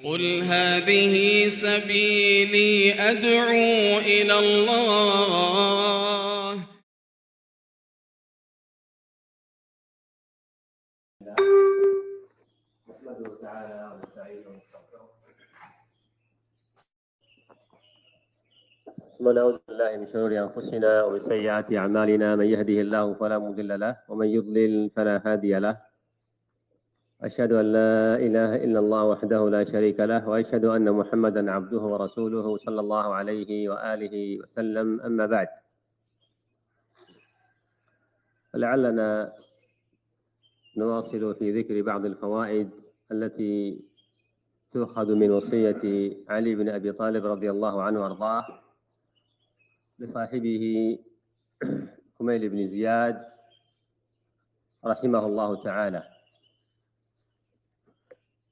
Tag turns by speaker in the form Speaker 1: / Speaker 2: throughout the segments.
Speaker 1: قل هذه سبيلي أدعو إلى الله.
Speaker 2: نحمده تعالى ونستعينه ونستغفره ونعوذ بالله من شرور أنفسنا ومن سيئات أعمالنا، من يهده الله فلا مضل له ومن يضلل فلا هادي له. أشهد أن لا إله إلا الله وحده لا شريك له، وأشهد أن محمدا عبده ورسوله صلى الله عليه وآله وسلم. أما بعد، فلعلنا نواصل في ذكر بعض الفوائد التي تؤخذ من وصية علي بن أبي طالب رضي الله عنه وأرضاه لصاحبه كميل بن زياد رحمه الله تعالى.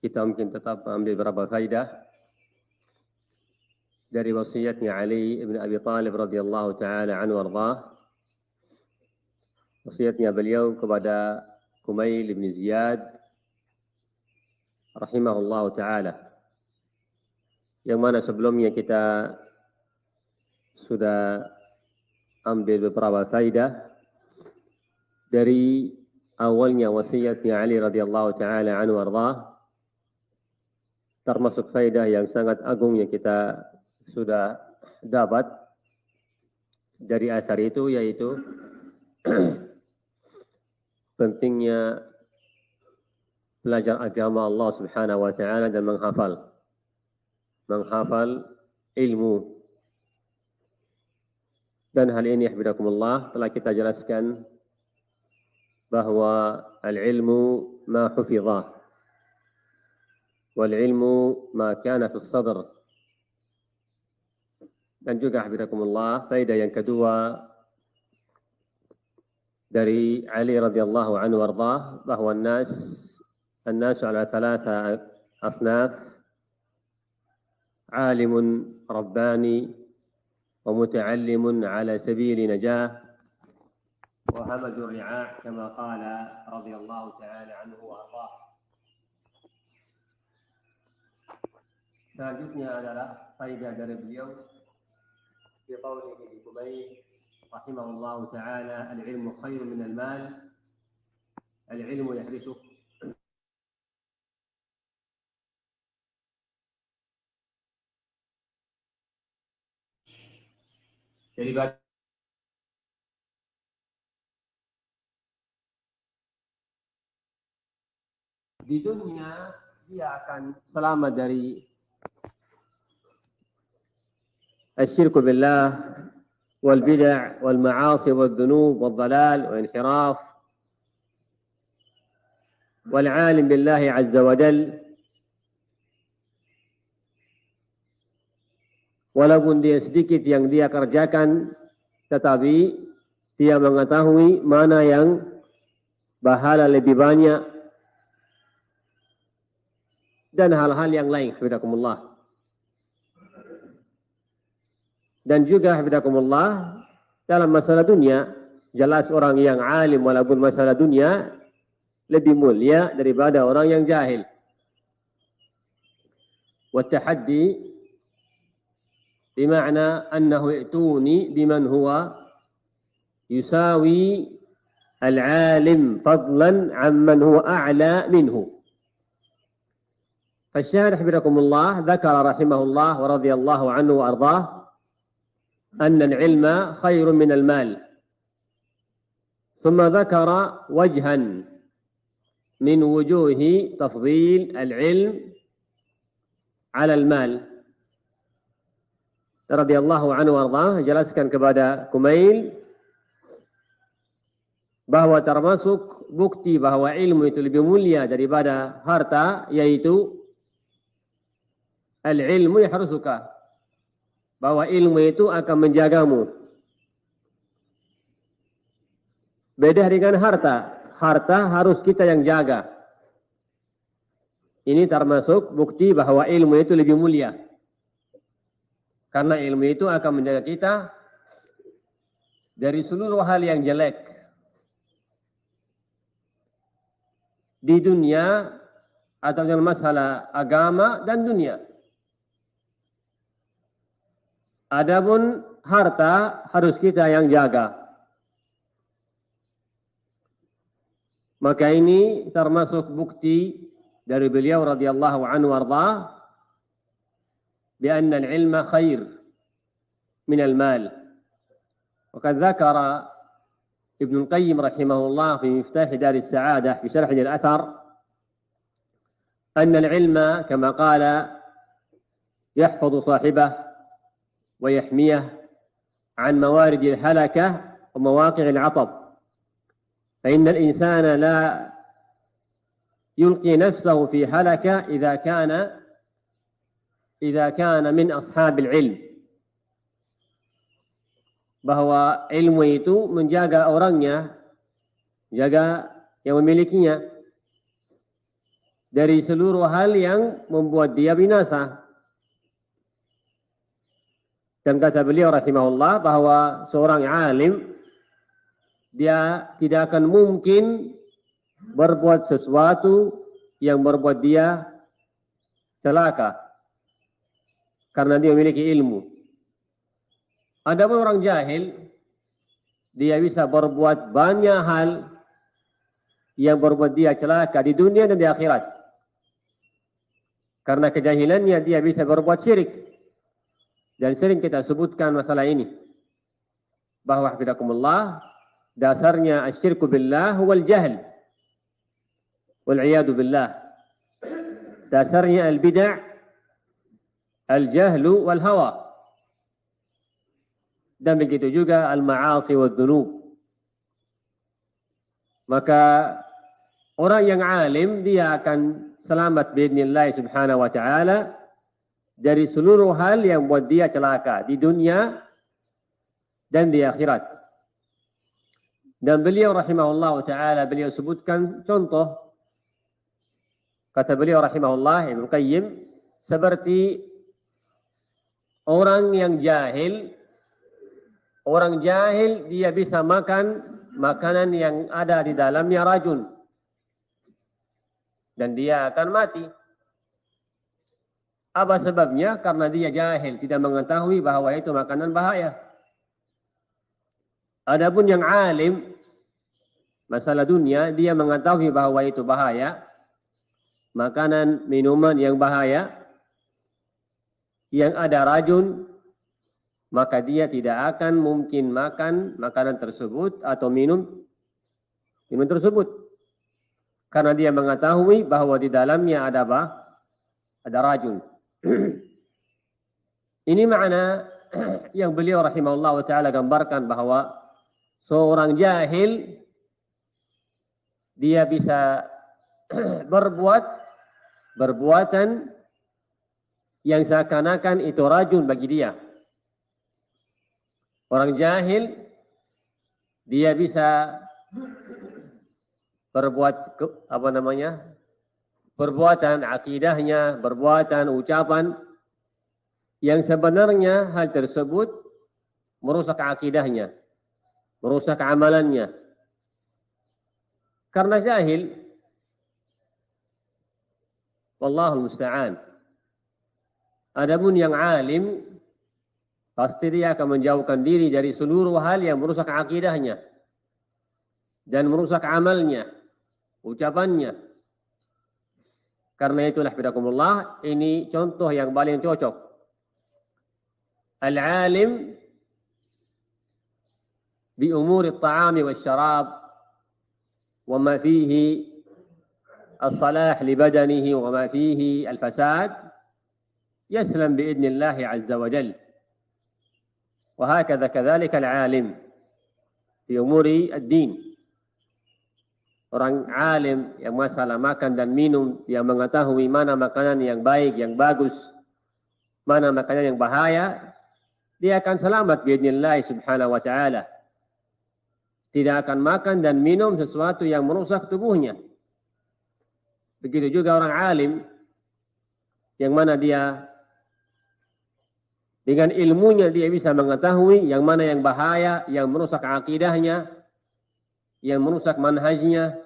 Speaker 2: Kita mungkin tetap ambil beberapa faidah dari wasiatnya Ali bin Abi Talib radhiyallahu taala anhu warḍah. Wasiatnya beliau kepada Kumail bin Ziyad rahimahullahu taala, yang mana sebelumnya kita sudah ambil beberapa faidah dari awalnya wasiatnya Ali radhiyallahu taala anhu warḍah. Termasuk faedah yang sangat agung yang kita sudah dapat dari asar itu, yaitu pentingnya belajar agama Allah Subhanahu wa taala dan menghafal ilmu. Dan hal ini hafizakumullah telah kita jelaskan bahwa al-ilmu ma hufidhah والعلم ما كان في الصدر. Dan juga hafizakumullah faedah yang kedua dari Ali radhiyallahu anhu warḍah, bahwa الناس على ثلاثة أصناف: عالم رباني ومتعلم على سبيل نجاة وهمج الرعاع كما قال رضي الله تعالى عنه وأرضاه. Selanjutnya adalah faedah dari beliau di qaulihi li Kumail rahimahullah ta'ala, al-ilmu khairu min al-mal, al-ilmu yahrisuk. Jadi di dunia dia akan selamat dari الشرك بالله والبدع والمعاصي والذنوب والضلال والانحراف، والعالم بالله عز وجل walaupun dia sedikit yang dia kerjakan, tetapi dia mengetahui mana yang pahala lebih banyak dan hal-hal yang lain. Hafizakumullah. Dan juga hafizakumullah, dalam masalah dunia, jelas orang yang alim walaupun masalah dunia lebih mulia daripada orang yang jahil. Wat-tahaddi bima'na annahu i'tuni biman huwa yusawi al-alim fadlan amman huwa a'la minhu. فالشارح حفظكم الله ذكر رحمه الله ورضي الله عنه وأرضاه أن العلم خير من المال، ثم ذكر وجها من وجوه تفضيل العلم على المال. Radhiyallahu anhu warḍah jelaskan kepada Kumail bahwa termasuk bukti bahwa ilmu itu lebih mulia daripada harta, yaitu al-ilmu yahrusuka, bahwa ilmu itu akan menjagamu. Beda dengan harta. Harta harus kita yang jaga. Ini termasuk bukti bahwa ilmu itu lebih mulia. Karena ilmu itu akan menjaga kita dari seluruh hal yang jelek. Di dunia atau dalam masalah agama dan dunia. Adapun harta harus kita yang jaga. Maka ini termasuk bukti dari beliau radhiyallahu anhu warḍah بأن العلم خير من المال. وقد ذكر ابن القيم رحمه الله في مفتاح دار السعادة في شرح الأثر أن العلم كما قال يحفظ صاحبه ويحميه عن موارد الهلكة ومواقع العطب، فإن الإنسان لا يلقي نفسه في هلكة إذا كان من أصحاب العلم. Bahwa ilmu itu menjaga orangnya, jaga yang memilikinya dari seluruh hal yang membuat dia binasa. Dan kata beliau rahimahullah bahwa seorang alim dia tidak akan mungkin berbuat sesuatu yang membuat dia celaka karena dia memiliki ilmu. Adapun orang jahil, dia bisa berbuat banyak hal yang berbuat dia celaka di dunia dan di akhirat. Karena kejahilannya dia bisa berbuat syirik. Dan sering kita sebutkan masalah ini. Bahwa hafizakumullah, dasarnya asyirku billah wal jahl. Wal'iyadu billah. Dasarnya al-bid'ah, al-jahlu wal hawa. Dan begitu juga al-ma'asi wal dhunub. Maka orang yang alim dia akan selamat biidznillah subhanahu wa ta'ala dari seluruh hal yang buat dia celaka di dunia dan di akhirat. Dan beliau rahimahullah ta'ala beliau sebutkan contoh, kata beliau rahimahullah Ibnu Qayyim, seperti orang yang jahil. Orang jahil dia bisa makan makanan yang ada di dalamnya racun. Dan dia akan mati. Apa sebabnya? Karena dia jahil, tidak mengetahui bahwa itu makanan bahaya. Adapun yang alim, masalah dunia, dia mengetahui bahwa itu bahaya. Makanan, minuman yang bahaya, yang ada racun, maka dia tidak akan mungkin makan makanan tersebut atau minum tersebut. Karena dia mengetahui bahwa di dalamnya ada apa? Ada racun. Ini makna yang beliau rahimahullah ta'ala gambarkan bahwa seorang jahil dia bisa berbuat perbuatan yang seakan-akan itu racun bagi dia. Orang jahil dia bisa berbuat perbuatan akidahnya, perbuatan ucapan yang sebenarnya hal tersebut merusak akidahnya, merusak amalannya. Karena jahil, wallahul musta'an. Adapun yang alim, pasti dia akan menjauhkan diri dari seluruh hal yang merusak akidahnya dan merusak amalnya, ucapannya. Karena itulah bidakumullah, ini contoh yang paling cocok. Al-alim bi umuri at-ta'ami wasyarab wa ma fihi as-salah li badanihi wa ma fihi al-fasad yaslam bi idznillah azza wa jalla. وهكذا كذلك العالم في أمور الدين. Orang alim yang masalah makan dan minum, yang mengetahui mana makanan yang baik, yang bagus, mana makanan yang bahaya, dia akan selamat biidznillah subhanahu wa ta'ala. Tidak akan makan dan minum sesuatu yang merusak tubuhnya. Begitu juga orang alim yang mana dia dengan ilmunya dia bisa mengetahui yang mana yang bahaya, yang merusak akidahnya, yang merusak manhajnya,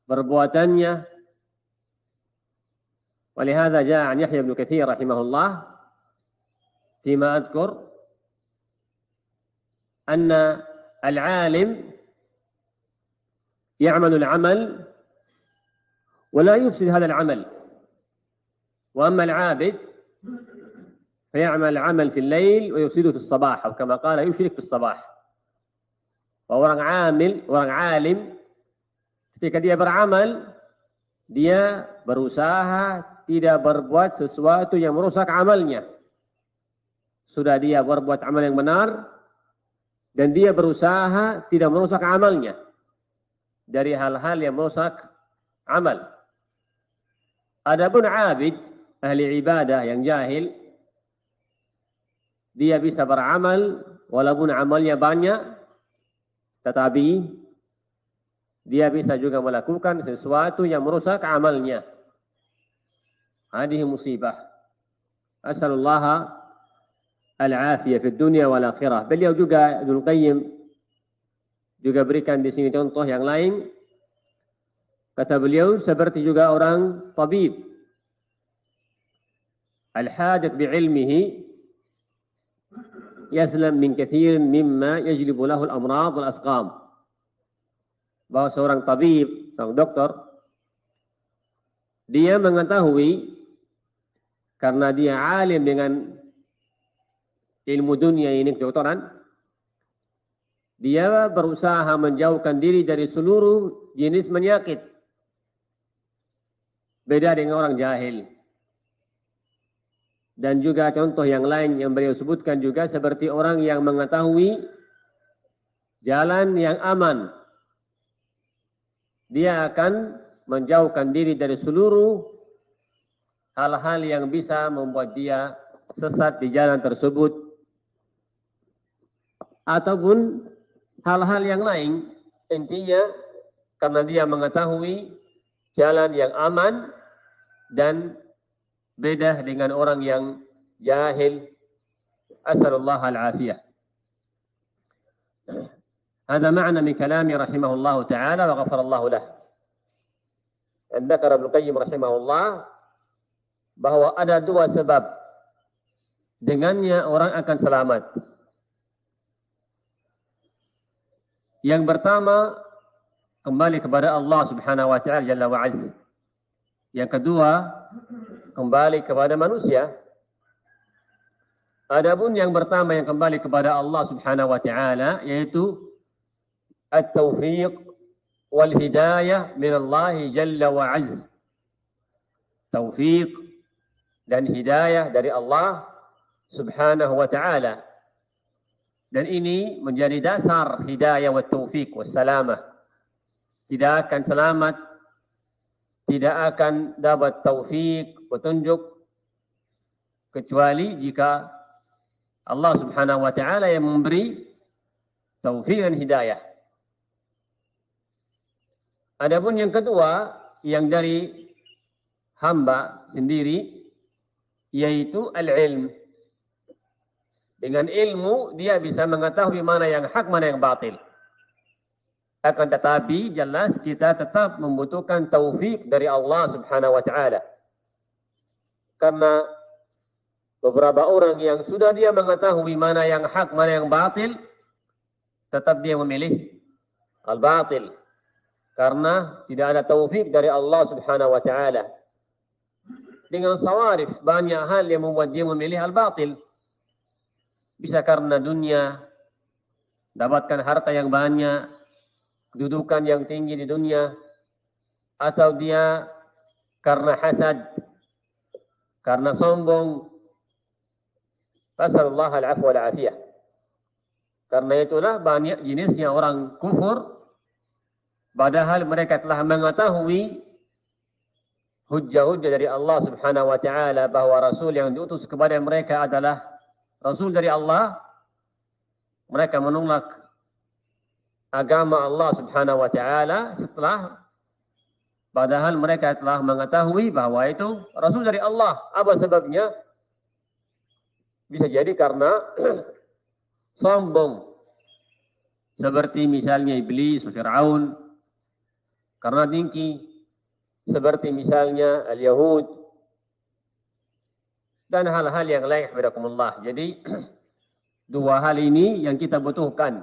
Speaker 2: perbuatannya. ولهذا جاء عن يحيى بن كثير رحمه الله فيما أذكر أن العالم يعمل العمل ولا يفسد هذا العمل، وأما العابد فيعمل العمل في الليل ويفسده في الصباح، أو كما قال يشرك في الصباح. Orang alim ketika dia beramal, dia berusaha tidak berbuat sesuatu yang merusak amalnya. Sudah dia berbuat amal yang benar, dan dia berusaha tidak merusak amalnya dari hal-hal yang merusak amal. Adapun abid, ahli ibadah yang jahil, dia bisa beramal walaupun amalnya banyak, tetapi dia bisa juga melakukan sesuatu yang merusak amalnya. Hadhihi musibah. Asalullah al-afiyah fi dunia wal akhirah. Beliau juga Ibnu Qayyim juga berikan di sini contoh yang lain. Kata beliau seperti juga orang tabib. Al-hajat bi'ilmihi yaslam min kathir mimma yajlibu lahu al-amrad wal asqam. Bahwa seorang tabib, seorang dokter, dia mengetahui karena dia alim dengan ilmu dunia ini, kedokteran, dia berusaha menjauhkan diri dari seluruh jenis penyakit. Beda dengan orang jahil. Dan juga contoh yang lain yang beliau sebutkan juga seperti orang yang mengetahui jalan yang aman. Dia akan menjauhkan diri dari seluruh hal-hal yang bisa membuat dia sesat di jalan tersebut. Ataupun hal-hal yang lain. Intinya karena dia mengetahui jalan yang aman dan beda dengan orang yang jahil. Asalullah al-afiyah. هذا معنى من كلامه رحمه الله تعالى وغفر الله له. Dan dzakar Ibnu Qayyim rahimahullah bahwa ada dua sebab dengannya orang akan selamat. Yang pertama, kembali kepada Allah Subhanahu wa taala Jalla wa Azza. Yang kedua, kembali kepada manusia. Adapun yang pertama yang kembali kepada Allah Subhanahu wa taala yaitu at-taufiq wal hidayah min Allah Jalla wa Azza. Taufiq dan hidayah dari Allah Subhanahu wa taala. Dan ini menjadi dasar hidayah wa taufiq wa salamah. Tidak akan selamat, tidak akan dapat taufik, petunjuk, kecuali jika Allah Subhanahu wa taala yang memberi taufik dan hidayah. Adapun yang kedua, yang dari hamba sendiri, yaitu al-ilm. Dengan ilmu dia bisa mengetahui mana yang hak, mana yang batil. Akan tetapi jelas kita tetap membutuhkan taufik dari Allah Subhanahu wa taala. Karena beberapa orang yang sudah dia mengetahui mana yang hak, mana yang batil, tetap dia memilih al-batil. Karena tidak ada taufik dari Allah Subhanahu wa taala. Dengan sawarif banyak hal yang membuat dia memilih al-batil. Bisa karena dunia, dapatkan harta yang banyak, kedudukan yang tinggi di dunia, atau dia karena hasad, karena sombong. Fasallallahu al-afwa wal-afiyah. Karena itulah banyak jenisnya orang kufur, padahal mereka telah mengetahui hujjah-hujjah dari Allah Subhanahu wa taala bahwa rasul yang diutus kepada mereka adalah rasul dari Allah. Mereka menolak agama Allah Subhanahu wa taala setelah padahal mereka telah mengetahui bahwa itu rasul dari Allah. Apa sebabnya? Bisa jadi karena sombong. Seperti misalnya iblis, Fir'aun, karena tinggi. Seperti misalnya al-Yahud, dan hal-hal yang lain hafizakumullah. Jadi dua hal ini yang kita butuhkan.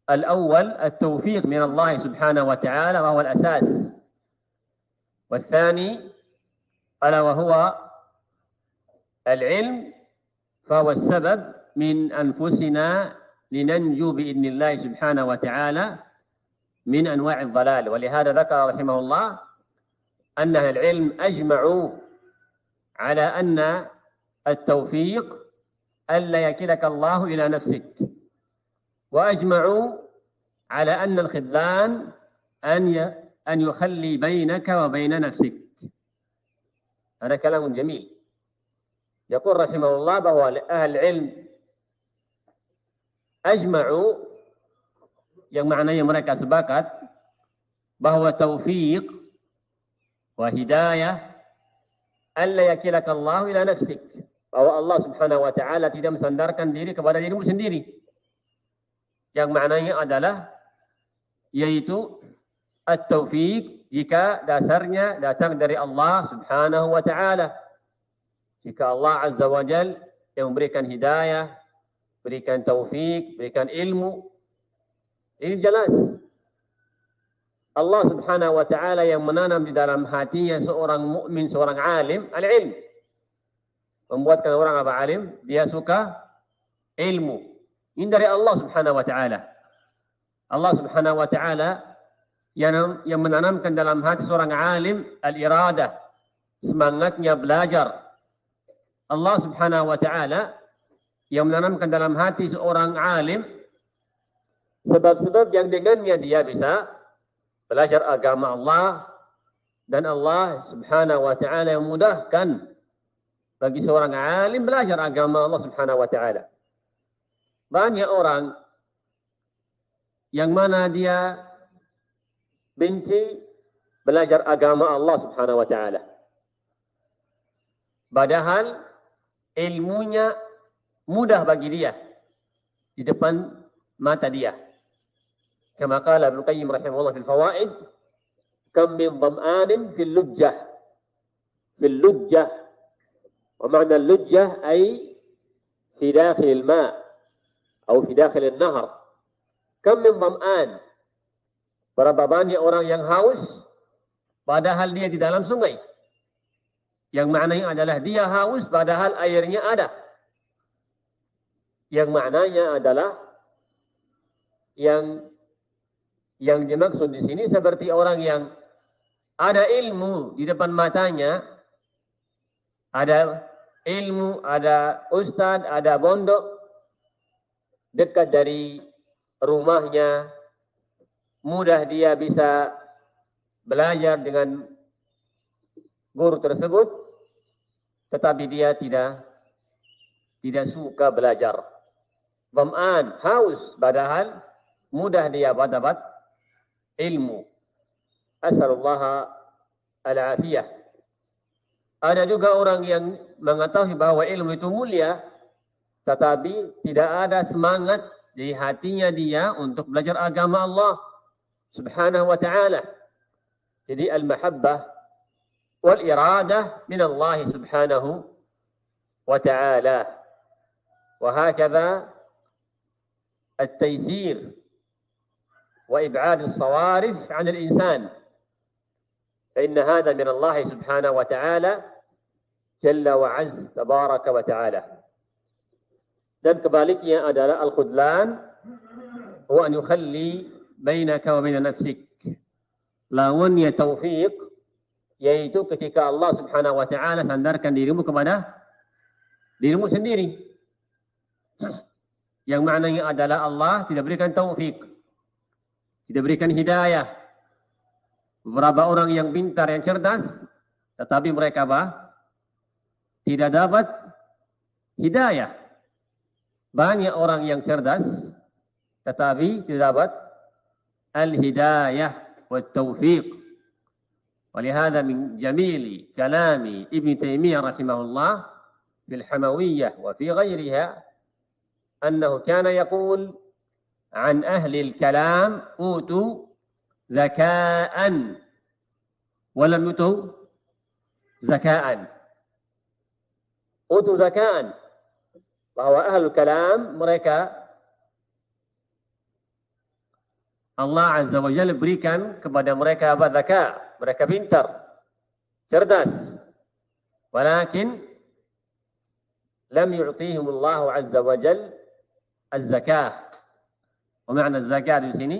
Speaker 2: Al-awwal at-tawfiq min Allah subhanahu wa ta'ala wa huwa al-asas. والثاني ألا وهو العلم فهو السبب من أنفسنا لننجو بإذن الله سبحانه وتعالى من أنواع الضلال. ولهذا ذكر رحمه الله أن أهل العلم أجمعوا على أن التوفيق ألا يكلك الله إلى نفسك، وأجمعوا على أن الخذلان أن يخلي بينك وبين نفسك. هذا كلام جميل. يقول رحمه الله bahwa أهل العلم أجمعوا, yang maknanya mereka sepakat bahwa taufiq wa hidayah alla yakilaka Allah ila nafsik, bahwa Allah subhanahu wa ta'ala tidak mensandarkan diri kepada dirimu sendiri, yang maknanya adalah yaitu at-taufiq jika dasarnya datang dari Allah subhanahu wa ta'ala. Jika Allah azza wa jal yang memberikan hidayah, berikan taufik, berikan ilmu, ini jelas Allah subhanahu wa ta'ala yang menanam di dalam hatinya seorang mukmin, seorang alim, al-ilm. Membuatkan orang apa alim? Dia suka ilmu. Ini dari Allah subhanahu wa ta'ala. Allah subhanahu wa ta'ala yang menanamkan dalam hati seorang alim al-iradah, semangatnya belajar. Allah subhanahu wa ta'ala yang menanamkan dalam hati seorang alim sebab-sebab yang dengannya dia bisa belajar agama Allah, dan Allah subhanahu wa ta'ala yang memudahkan bagi seorang alim belajar agama Allah subhanahu wa ta'ala. Banyak orang yang mana dia benci belajar agama Allah subhanahu wa ta'ala, padahal ilmunya mudah bagi dia di depan mata dia. كما قال ابن القيم رحمه الله في الفوائد كم من ظمآن في اللجة ومعنى اللجة أي في داخل الماء أو في داخل النهر. كم من ظمآن, berapa banyak orang yang haus padahal dia di dalam sungai, yang maknanya adalah dia haus padahal airnya ada, yang maknanya adalah yang dimaksud di sini seperti orang yang ada ilmu di depan matanya, ada ilmu, ada ustadz, ada pondok dekat dari rumahnya, mudah dia bisa belajar dengan guru tersebut, tetapi dia tidak suka belajar. Dham'an, haus, padahal mudah dia dapat ilmu. Asalullah al-afiyah. Ada juga orang yang mengetahui bahwa ilmu itu mulia, tetapi tidak ada semangat di hatinya dia untuk belajar agama Allah subhanahu wa ta'ala. Jadi al-mahabbah wal iradah min Allah subhanahu wa ta'ala. Wa hakadha at-taysir وإبعاد الصوارف عن الإنسان فإن هذا من الله سبحانه وتعالى جل وعز تبارك وتعالى. Dan kebaliknya adalah al-khudlan huwa an yukhalli bainaka wa baina nafsik. Lawannya taufiq yaitu ketika Allah subhanahu wa ta'ala sandarkan dirimu kepada dirimu sendiri, yang maknanya adalah Allah tidak berikan taufik, tidak berikan hidayah. Beberapa orang yang pintar, yang cerdas, tetapi mereka tidak dapat hidayah. Banyak orang yang cerdas, tetapi tidak dapat al-hidayah wa taufiq. Walihada min jamili kalami Ibn Taymiyah rahimahullah fil Hamawiyyah wa fi ghairiha annahu kana yaqul عن أهل الكلام أوتوا ذكاء ولم يؤتوا زكاء. utu zakaan, bahwa ahlul kalam mereka Allah Azza wa Jalla berikan kepada mereka zaka, mereka pintar, cerdas. Walakin lam yu'tihim Allah Azza wa Jalla az-zakah. Wa ma'na az-zakah di sini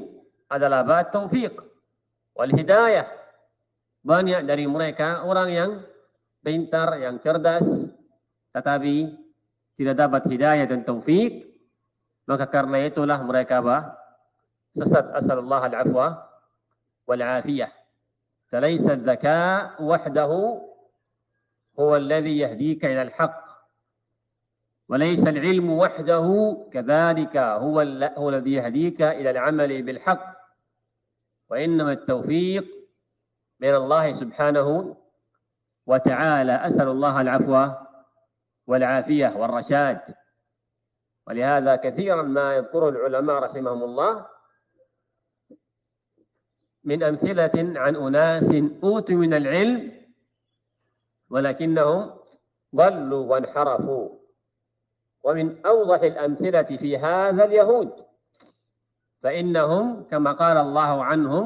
Speaker 2: adalah taufiq wal hidayah. Banyak dari mereka orang yang pintar, yang cerdas, tetapi tidak dapat hidayah dan taufik, maka karena itulah mereka sesat. Asalullah al-afwa wal-afiyah. Falaysa az-zaka wahdahu huwa alladhi yahdika ila al-haqq. وليس العلم وحده كذلك هو الذي يهديك إلى العمل بالحق وإنما التوفيق من الله سبحانه وتعالى. أسأل الله العفو والعافية والرشاد. ولهذا كثيرا ما يذكر العلماء رحمهم الله من أمثلة عن أناس أوتوا من العلم ولكنهم ضلوا وانحرفوا. ومن أوضح الأمثلة في هذا اليهود، فإنهم كما قال الله عنهم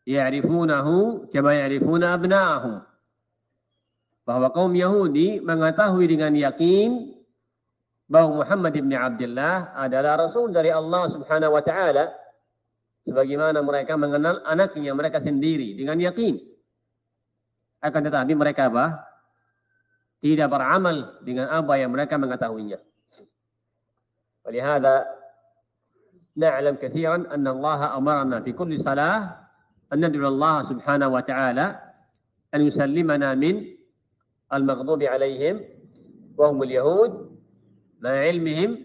Speaker 2: يعرفونه كما يعرفون أبناءهم. Bahwa kaum Yahudi mengetahui dengan yakin bahwa Muhammad ibn Abdullah adalah Rasul dari Allah Subhanahu wa Ta'ala, sebagaimana mereka mengenal anaknya mereka sendiri dengan yakin. Akan tetapi mereka tidak beramal dengan apa yang mereka mengetahuinya. Walihada na'lam katsiran anna Allah amarna fi kulli salah an nad'u Allah Subhanahu wa Ta'ala an yusallimana min al-maghdubi alaihim wa hum al-yahud ma ilmihim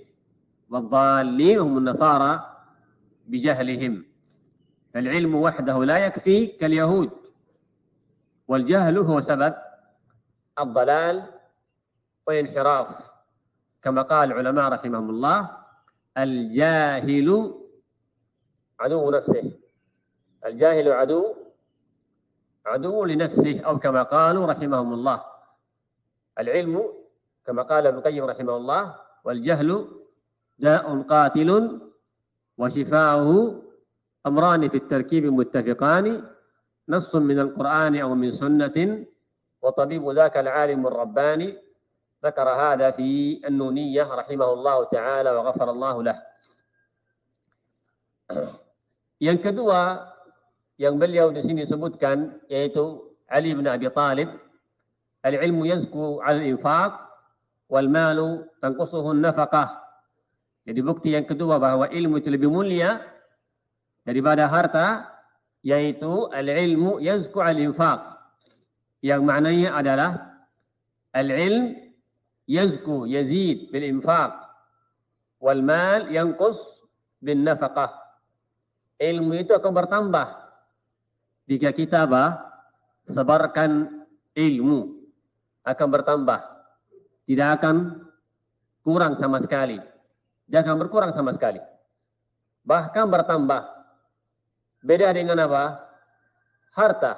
Speaker 2: wad-dallin hum an-nasara bijahlihim. فالعلم وحده لا يكفي كاليهود والجهل هو سبب الضلال والانحراف. كما قال العلماء رحمهم الله الجاهل عدو نفسه. الجاهل عدو لنفسه، أو كما قالوا رحمهم الله العلم كما قال ابن القيم رحمه الله والجهل داء قاتل وشفاؤه أمران في التركيب متفقان نص من القرآن أو من سنة وطبيب ذاك العالم الرباني. ذكر هذا في النونية رحمه الله تعالى وغفر الله له. Yang kedua yang beliau di sini sebutkan yaitu Ali bin Abi Thalib, al-ilmu yazku 'ala al-infaq wal malu tanqusuhu an-nafaqah. Jadi bukti yang kedua bahwa ilmu itu lebih mulia daripada harta, yaitu al-ilmu yazku 'ala al-infaq, yang maknanya adalah al-ilm yazku yazid bil infaq wal mal yanqus bin nafaqah. Ilmu itu akan bertambah jika kita sebarkan ilmu, akan bertambah, tidak akan kurang sama sekali, tidak akan berkurang sama sekali, bahkan bertambah. Beda dengan harta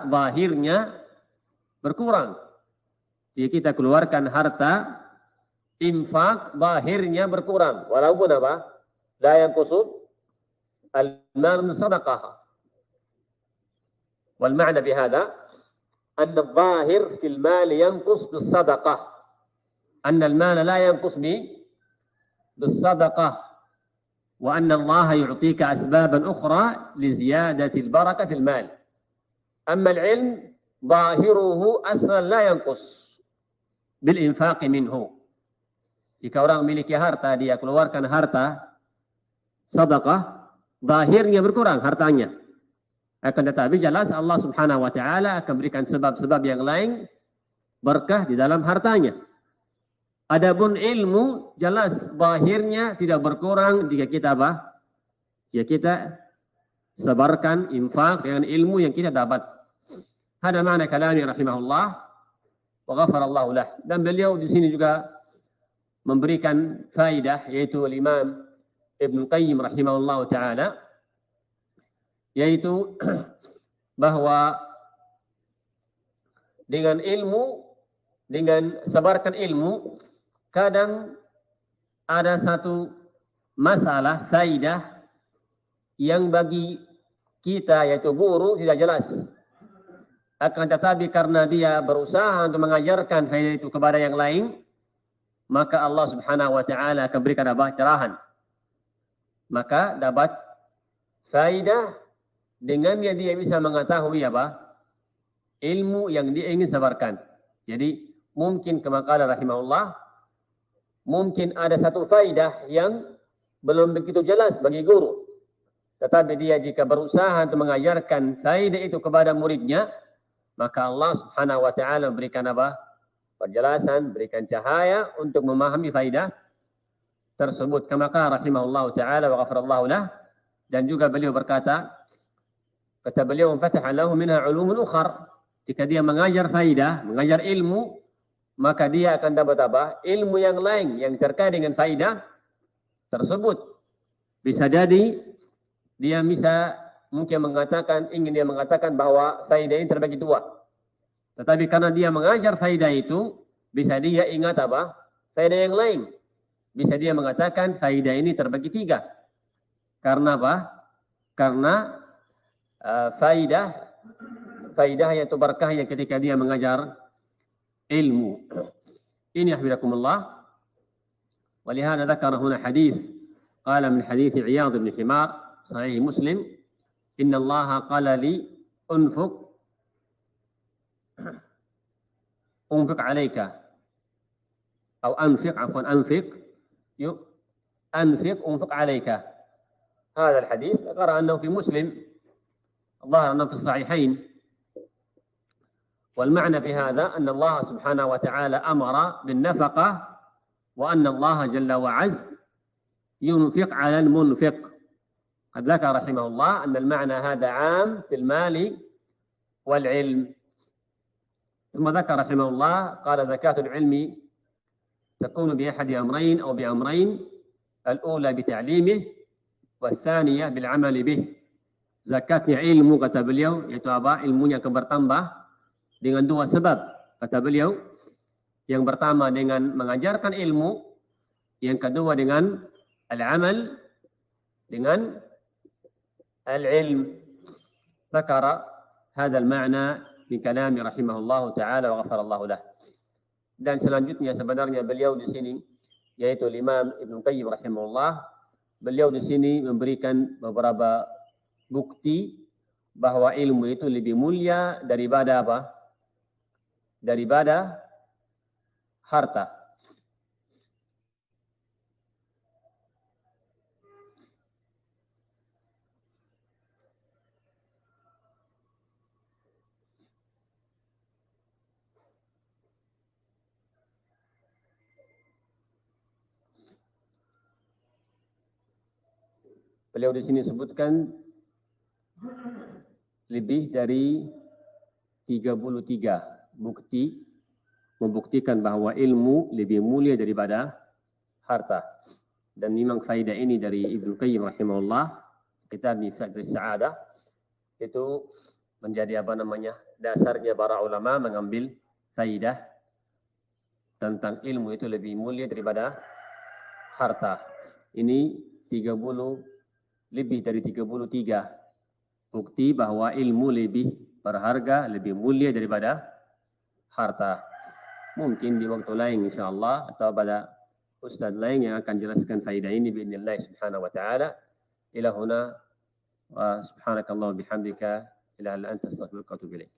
Speaker 2: zahirnya berkurang. Jika kita keluarkan harta, infak zahirnya berkurang. Walaupun la yanqusu al-mal min sadaqah. Wal ma'na bihadza أن الظاهر في المال ينقص بالصدقة، أن المال لا ينقص بالصدقة، وأن الله يعطيك أسبابا أخرى لزيادة البركة في المال. أما العلم ظاهره أصلا لا ينقص بالإنفاق منه. Jika orang memiliki harta, dia keluarkan harta sedekah, zahirnya berkurang hartanya. Akan tetapi jelas Allah Subhanahu wa Ta'ala akan berikan sebab-sebab yang lain berkah di dalam hartanya. Adapun ilmu jelas zahirnya tidak berkurang jika kita jika kita sebarkan infak dengan ilmu yang kita dapat. Hada makna kalami rahimahullah wa ghafarallahu lah. Dan beliau di sini juga memberikan faidah, yaitu Imam Ibn Qayyim rahimahullah ta'ala, yaitu bahwa dengan ilmu dengan sebarkan ilmu, kadang ada satu masalah, faidah yang bagi kita yaitu guru tidak jelas. Akan tetapi karena dia berusaha untuk mengajarkan faidah itu kepada yang lain, maka Allah Subhanahu wa taala akan berikan cerahan. Maka dapat faidah dengannya dia bisa mengetahui ilmu yang dia ingin sebarkan. Jadi mungkin kama qala rahimahullah, mungkin ada satu faidah yang belum begitu jelas bagi guru. Tetapi dia jika berusaha untuk mengajarkan faidah itu kepada muridnya, maka Allah Subhanahu wa taala berikan penjelasan, berikan cahaya untuk memahami faidah tersebut. Kama qala rahimahullah taala wa ghafarallahu lah, dan juga beliau berkata, kata beliau, fataha lahu minha ulumun ukhar. Jika dia mengajar faidah, mengajar ilmu, maka dia akan dapat ilmu yang lain yang terkait dengan faidah tersebut. Bisa jadi dia bisa mungkin ingin dia mengatakan bahwa faidah ini terbagi dua. Tetapi karena dia mengajar faidah itu, bisa dia ingat faidah yang lain. Bisa dia mengatakan faidah ini terbagi tiga. Karena Karena faidah yaitu berkahnya ketika dia mengajar ilmu. Ini ahwilakumullah. ولهذا ذكر هنا حديث قال من حديث عياض بن حمار صحيح مسلم إن الله قال لي أنفق عليك أو أنفق أنفق عليك. هذا الحديث قرأ أنه في مسلم، الظاهر أنه في الصحيحين. والمعنى في هذا أن الله سبحانه وتعالى أمر بالنفقة، وأن الله جل وعز ينفق على المنفق. قد ذكر رحمه الله أن المعنى هذا عام في المال والعلم. ثم ذكر رحمه الله قال زكاة العلم تكون بأحد أمرين أو بأمرين، الأولى بتعليمه والثانية بالعمل به. Zakatnya ilmu, kata beliau, yaitu ilmunya akan bertambah dengan dua sebab, kata beliau. Yang pertama dengan mengajarkan ilmu, yang kedua dengan al-amal, dengan al-ilm. Zakara hadha al-ma'na min kalami rahimahullah ta'ala wa ghafarallahu lah. Dan selanjutnya sebenarnya beliau di sini, yaitu Imam Ibn Qayyim rahimahullah, beliau di sini memberikan beberapa bukti bahwa ilmu itu lebih mulia daripada daripada harta. Beliau di sini sebutkan lebih dari 33 bukti membuktikan bahwa ilmu lebih mulia daripada harta. Dan memang faedah ini dari Ibnu Qayyim rahimahullah, kitab Miftaah As-Sa'adah, itu menjadi dasarnya para ulama mengambil faedah tentang ilmu itu lebih mulia daripada harta. Ini lebih dari 33 bukti bahwa ilmu lebih berharga, lebih mulia daripada harta. Mungkin di waktu lain insyaAllah atau pada ustaz lain yang akan jelaskan faedah ini bi'idznillah subhanahu wa ta'ala. Ila huna wa subhanakallah bihamdika ila anta astaghfiruka wa atubu ilaik.